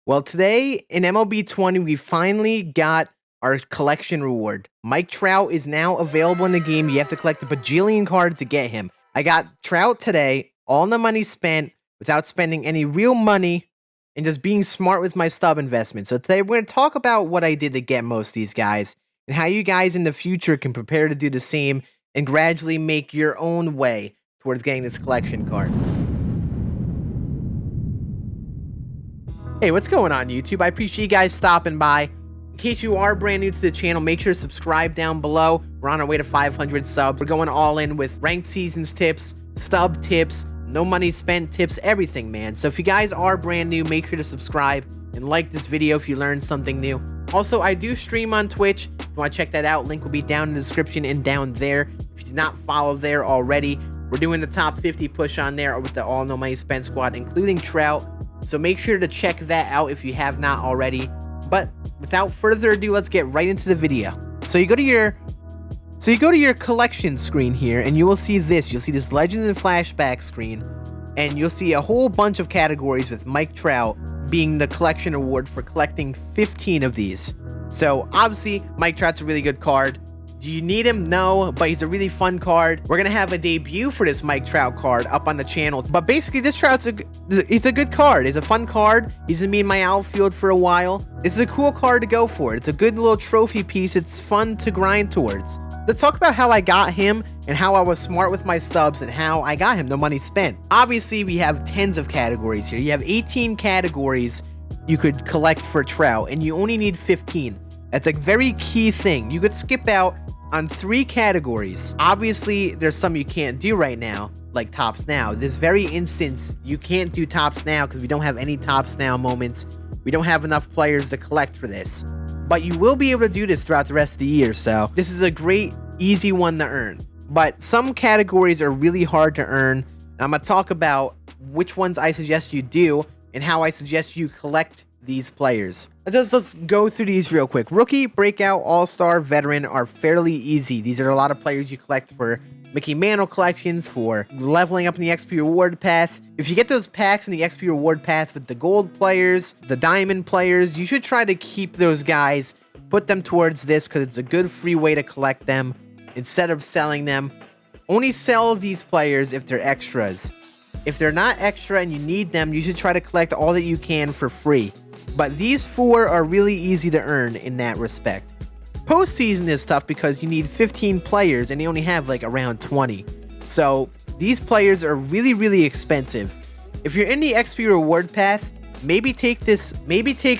Well, today in MLB 20, we finally got our collection reward. Mike Trout is now available in the game. You have to collect a bajillion cards to get him. I got Trout today, all the money spent without spending any real money and just being smart with my stub investment. So today we're going to talk about what I did to get most of these guys and how you guys in the future can prepare to do the same and gradually make your own way towards getting this collection card. Hey, what's going on, YouTube? I appreciate you guys stopping by. In case you are brand new to the channel, make sure to subscribe down below. We're on our way to 500 subs. We're going all in with ranked seasons tips, stub tips, no money spent tips, everything, man. So if you guys are brand new, make sure to subscribe and like this video if you learned something new. Also, I do stream on Twitch. If you want to check that out, link will be down in the description and down there. If you did not follow there already, we're doing the top 50 push on there with the all no money spent squad, including Trout. So make sure to check that out if you have not already. But without further ado, let's get right into the video. So you go to your collection screen here, and you will see this. You'll see this Legends and Flashback screen, and you'll see a whole bunch of categories with Mike Trout being the collection award for collecting 15 of these. So obviously, Mike Trout's a really good card. Do you need him? No, but he's a really fun card. We're gonna have a debut for this Mike Trout card up on the channel. But basically, this Trout's a good card. It's a fun card. He's gonna be in my outfield for a while. This is a cool card to go for. It's a good little trophy piece. It's fun to grind towards. Let's talk about how I got him and how I was smart with my stubs and how I got him the money spent. Obviously, we have tens of categories here. You have 18 categories you could collect for Trout, and you only need 15. That's a very key thing. You could skip out on 3 categories. Obviously, there's some you can't do right now, like Tops Now. This very instance, you can't do Tops Now because we don't have any Tops Now moments. We don't have enough players to collect for this. But you will be able to do this throughout the rest of the year, so this is a great, easy one to earn. But some categories are really hard to earn, and I'm going to talk about which ones I suggest you do and how I suggest you collect these players. Let's go through these real quick. Rookie, Breakout, All-Star, Veteran are fairly easy. These are a lot of players you collect for Mickey Mantle collections, for leveling up in the XP reward path. If you get those packs in the XP reward path with the gold players, the diamond players, you should try to keep those guys, put them towards this because it's a good free way to collect them instead of selling them. Only sell these players if they're extras. If they're not extra and you need them, you should try to collect all that you can for free. But these 4 are really easy to earn in that respect. Postseason is tough because you need 15 players and you only have like around 20. So these players are really, really expensive. If you're in the XP reward path, maybe take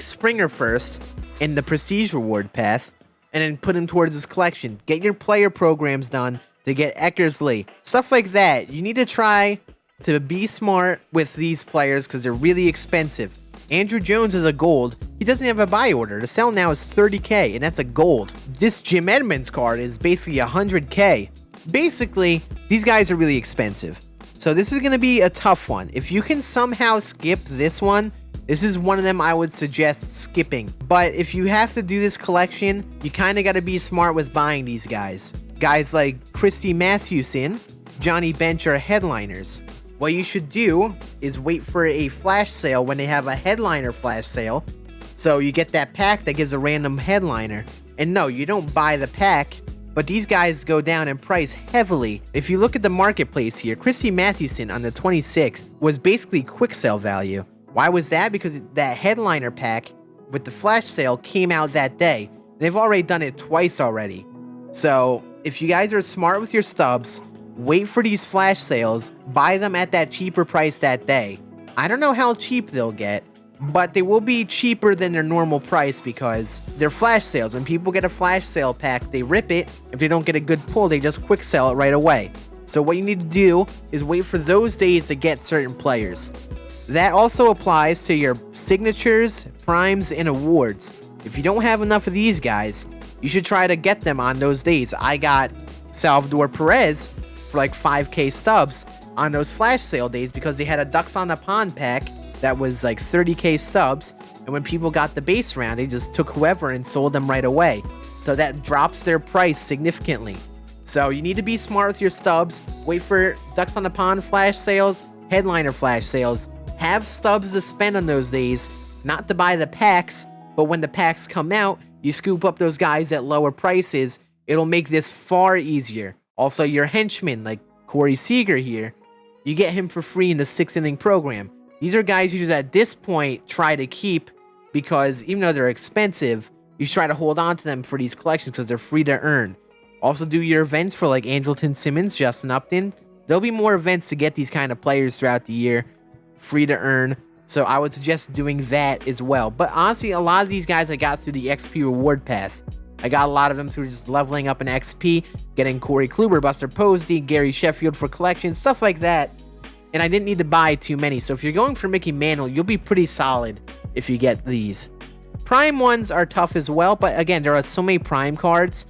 Springer first in the prestige reward path and then put him towards this collection. Get your player programs done to get Eckersley. Stuff like that. You need to try to be smart with these players because they're really expensive. Andrew Jones is a gold. He doesn't have a buy order. The sell now is 30k, and that's a gold. This Jim Edmonds card is basically 100k. Basically, these guys are really expensive. So this is going to be a tough one. If you can somehow skip this one, this is one of them I would suggest skipping. But if you have to do this collection, you kind of got to be smart with buying these guys. Guys like Christy Mathewson, Johnny Bench are headliners. What you should do is wait for a flash sale when they have a headliner flash sale. So you get that pack that gives a random headliner. And no, you don't buy the pack, but these guys go down in price heavily. If you look at the marketplace here, Christy Mathewson on the 26th was basically quick sale value. Why was that? Because that headliner pack with the flash sale came out that day. They've already done it twice already. So if you guys are smart with your stubs, wait for these flash sales, buy them at that cheaper price that day. I don't know how cheap they'll get, but they will be cheaper than their normal price because they're flash sales. When people get a flash sale pack, they rip it. If they don't get a good pull, they just quick sell it right away. So what you need to do is wait for those days to get certain players. That also applies to your signatures, primes, and awards. If you don't have enough of these guys, you should try to get them on those days. I got Salvador Perez for like 5k stubs on those flash sale days because they had a Ducks on the Pond pack that was like 30k stubs, and when people got the base round, they just took whoever and sold them right away. So that drops their price significantly. So you need to be smart with your stubs. Wait for Ducks on the Pond flash sales, headliner flash sales. Have stubs to spend on those days, and not to buy the packs, but when the packs come out, you scoop up those guys at lower prices. It'll make this far easier. Also, your henchman, like Corey Seager here, you get him for free in the 6th inning program. These are guys you just at this point try to keep because even though they're expensive, you try to hold on to them for these collections because they're free to earn. Also do your events for like Andrelton Simmons, Justin Upton. There'll be more events to get these kind of players throughout the year, free to earn. So I would suggest doing that as well. But honestly, a lot of these guys I got through the XP reward path. I got a lot of them through just leveling up in XP, getting Corey Kluber, Buster Posey, Gary Sheffield for collections, stuff like that. And I didn't need to buy too many. So if you're going for Mickey Mantle, you'll be pretty solid if you get these. Prime ones are tough as well, but again, there are so many prime cards.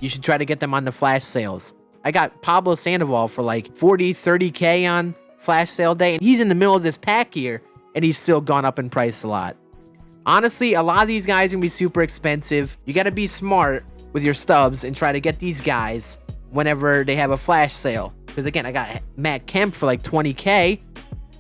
You should try to get them on the flash sales. I got Pablo Sandoval for like 40, 30K on flash sale day, and he's in the middle of this pack here, and he's still gone up in price a lot. Honestly, a lot of these guys are going to be super expensive. You got to be smart with your stubs and try to get these guys whenever they have a flash sale. Because again, I got Matt Kemp for like 20K.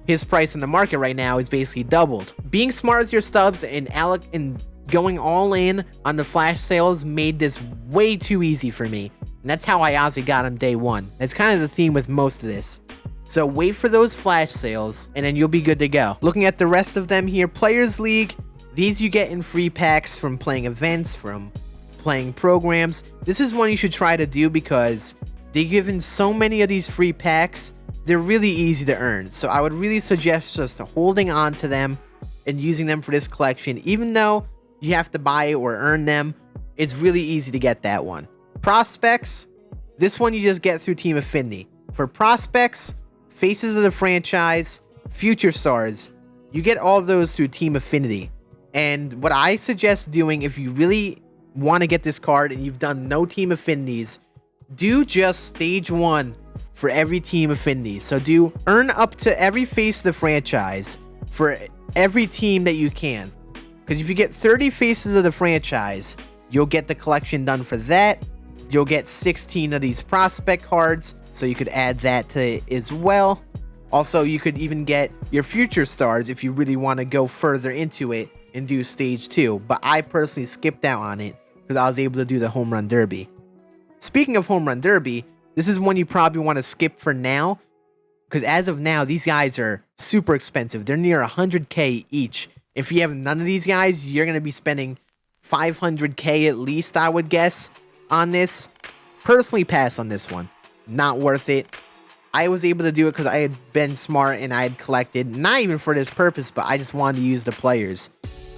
His price in the market right now is basically doubled. Being smart with your stubs and going all in on the flash sales made this way too easy for me. And that's how I honestly got him day one. That's kind of the theme with most of this. So wait for those flash sales and then you'll be good to go. Looking at the rest of them here, Players League. These you get in free packs from playing events, from playing programs. This is one you should try to do because they've given so many of these free packs. They're really easy to earn. So I would really suggest just holding on to them and using them for this collection. Even though you have to buy or earn them, it's really easy to get that one. Prospects, this one you just get through Team Affinity. For prospects, faces of the franchise, future stars, you get all those through Team Affinity. And what I suggest doing if you really want to get this card and you've done no Team Affinities, do just stage 1 for every Team Affinity. So do earn up to every face of the franchise for every team that you can. Because if you get 30 faces of the franchise, you'll get the collection done for that. You'll get 16 of these prospect cards, so you could add that to it as well. Also, you could even get your future stars if you really want to go further into it and do stage 2. But I personally skipped out on it because I was able to do the Home Run Derby. Speaking of Home Run Derby, this is one you probably want to skip for now. Because as of now, these guys are super expensive. They're near 100K each. If you have none of these guys, you're going to be spending 500K at least, I would guess, on this. Personally, pass on this one. Not worth it. I was able to do it because I had been smart and I had collected, not even for this purpose, but I just wanted to use the players.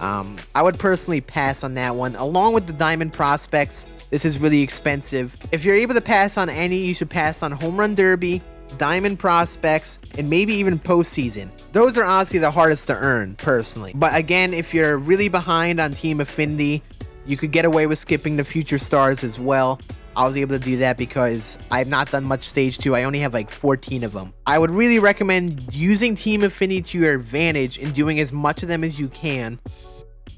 I would personally pass on that one. Along with the Diamond Prospects, this is really expensive. If you're able to pass on any, you should pass on Home Run Derby, Diamond Prospects, and maybe even Postseason. Those are honestly the hardest to earn, personally. But again, if you're really behind on Team Affinity, you could get away with skipping the Future Stars as well. I was able to do that because I have not done much stage 2. I only have like 14 of them. I would really recommend using Team Affinity to your advantage and doing as much of them as you can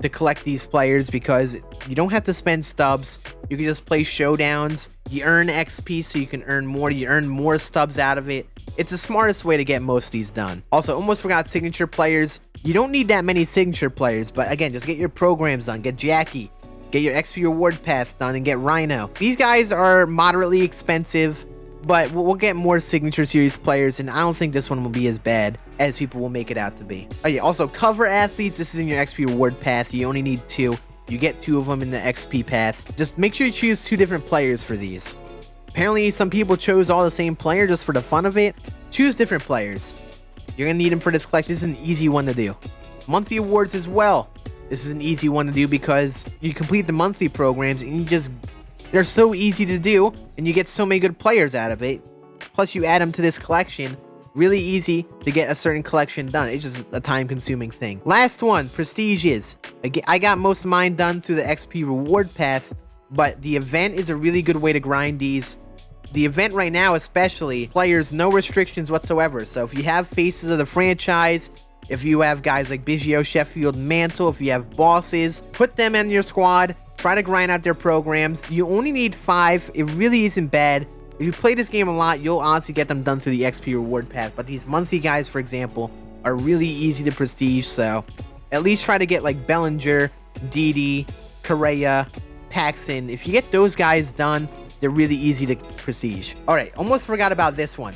to collect these players because you don't have to spend stubs. You can just play showdowns. You earn XP so you can earn more. You earn more stubs out of it. It's the smartest way to get most of these done. Also, almost forgot signature players. You don't need that many signature players, but again, just get your programs done. Get Jackie. Get your XP reward path done and get Rhino. These guys are moderately expensive, but we'll get more signature series players, and I don't think this one will be as bad as people will make it out to be. Oh yeah, also cover athletes. This is in your XP reward path. You only need 2. You get 2 of them in the XP path. Just make sure you choose 2 different players for these. Apparently, some people chose all the same player just for the fun of it. Choose different players. You're gonna need them for this collection. This is an easy one to do. Monthly awards as well. This is an easy one to do because you complete the monthly programs and they're so easy to do and you get so many good players out of it. Plus you add them to this collection. Really easy to get a certain collection done. It's just a time consuming thing. Last one, prestiges. I got most of mine done through the XP reward path, but the event is a really good way to grind these. The event right now especially, players no restrictions whatsoever. So if you have faces of the franchise, if you have guys like Biggio, Sheffield, Mantle, if you have bosses, put them in your squad. Try to grind out their programs. You only need 5. It really isn't bad. If you play this game a lot, you'll honestly get them done through the XP reward path. But these monthly guys, for example, are really easy to prestige. So at least try to get like Bellinger, Didi, Correa, Paxton. If you get those guys done, they're really easy to prestige. All right, almost forgot about this one.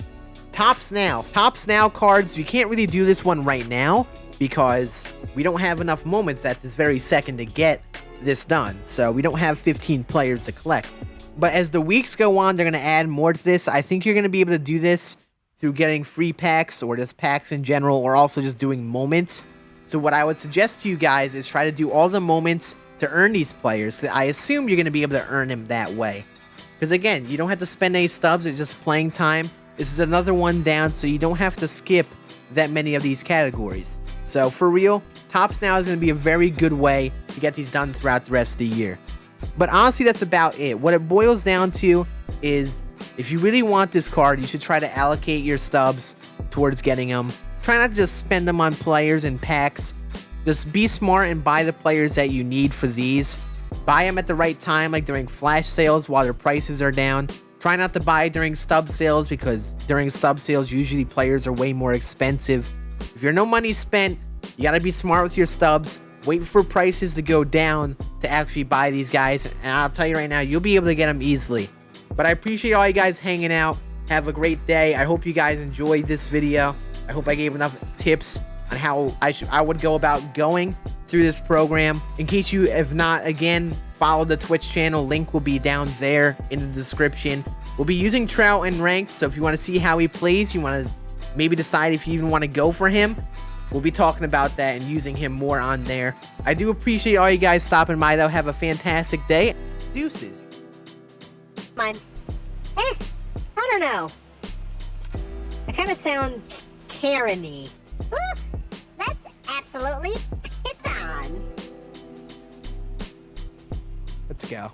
Tops Now. Tops Now cards, you can't really do this one right now because we don't have enough moments at this very second to get this done. So we don't have 15 players to collect. But as the weeks go on, they're going to add more to this. I think you're going to be able to do this through getting free packs or just packs in general, or also just doing moments. So what I would suggest to you guys is try to do all the moments to earn these players. I assume you're going to be able to earn them that way. Because again, you don't have to spend any stubs, it's just playing time. This is another one down, so you don't have to skip that many of these categories. So for real, Tops Now is going to be a very good way to get these done throughout the rest of the year. But honestly, that's about it. What it boils down to is, if you really want this card, you should try to allocate your stubs towards getting them. Try not to just spend them on players and packs. Just be smart and buy the players that you need for these. Buy them at the right time, like during flash sales while their prices are down. Try not to buy during stub sales, because during stub sales, usually players are way more expensive. If you're no money spent, you gotta be smart with your stubs. Wait for prices to go down to actually buy these guys, and I'll tell you right now, you'll be able to get them easily. But I appreciate all you guys hanging out. Have a great day. I hope you guys enjoyed this video. I hope I gave enough tips on how I would go about going through this program. In case you have not, again, follow the Twitch channel. Link will be down there in the description. We'll be using Trout in ranked, so if you want to see how he plays, you want to maybe decide if you even want to go for him, we'll be talking about that and using him more on there. I do appreciate all you guys stopping by, though. Have a fantastic day. Deuces. Mine. I don't know. I kind of sound Karen-y. That's absolutely Python. Let's go.